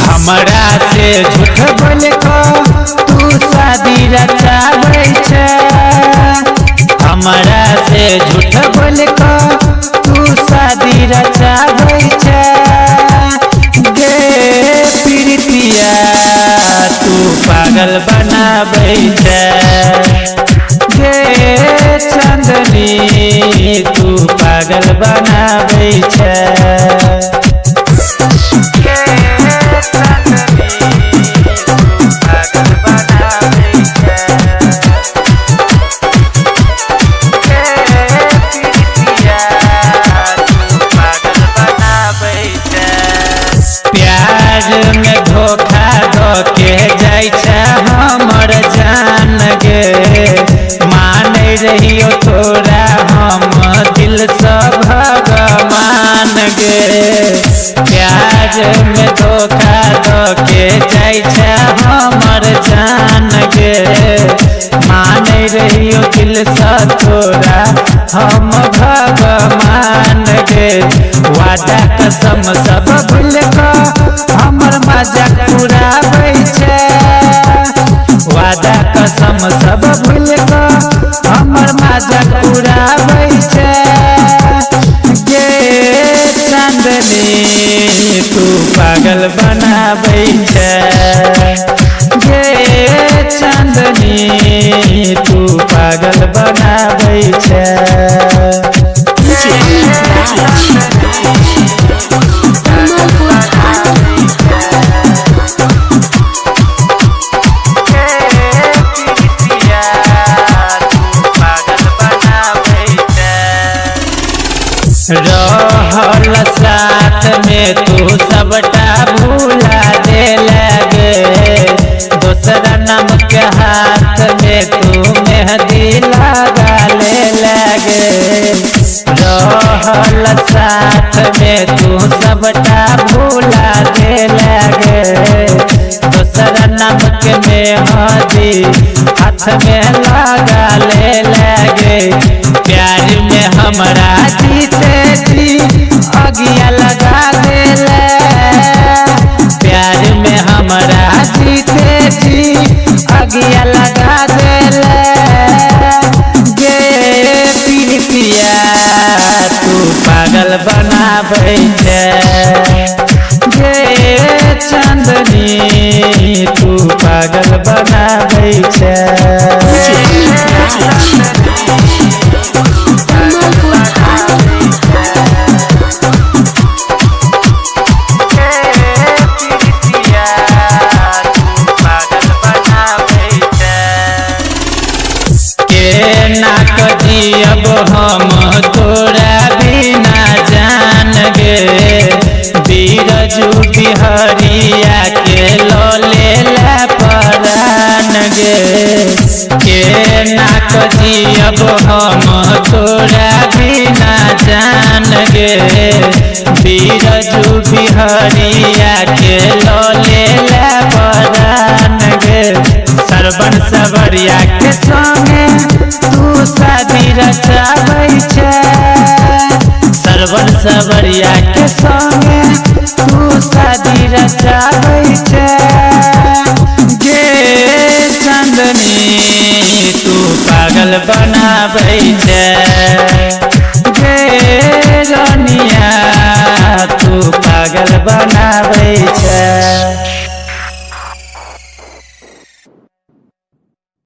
हमरा से झूठ बोल तू शादी रचाबै छै। हमरा से झूठ बोल तू शादी रचाबै छै। गे प्रीतिया तू पागल बनाबै छै। गे चांदनी तू पागल बनाबै छै। प्यार में धोखा धोके जाय छै हमर जान गे। मानै रहियो तोरा हम दिल से भगवान गे। प्यार में धोखा धोके जाय छै हमर जान गे। मानै रहियो दिल से तोरा हम भगवान गे। वादा कसम सब भूल हमर मजाक उड़ाबै छै। वादा कसम सब भूल हमर मजाक उड़ाबै छै। गे चांदनी तू पागल बनाबै छै। गे चांदनी तू पागल बनाबै छै। रहल साथ में तू सबटा भूला दे लगे। दूसरा नाम के हाथ में तू मेहंदी लगा ले लगे। रहल साथ में तू सबटा भूला दे लगे। दूसरा नाम के मेहंदी हाथ में लगा ले लगे। प्यार में हमरा जीते जी अगिया लगा देले। प्यार में हमरा जीते जी अगिया लगा देले। गे प्रीतिया तू पागल बनाबै छै। गे चांदनी तू पागल बनाबै छै। नाक जियब हम तोरा बिना जान गे। बीरजू बिहरिया के लो लेला परान गे। के नाक जियब हम तोरा बिना जान गे। बीरजू बिहरिया के लो लेला परान गे। सरवन सवरिया के संगे तू शादी रचाबै छै। सरवन सवरिया के संगे तू शादी रचाबै छै। गे चांदनी तू पागल बनाबै छै। गे रनिया तू पागल बनाबै छै।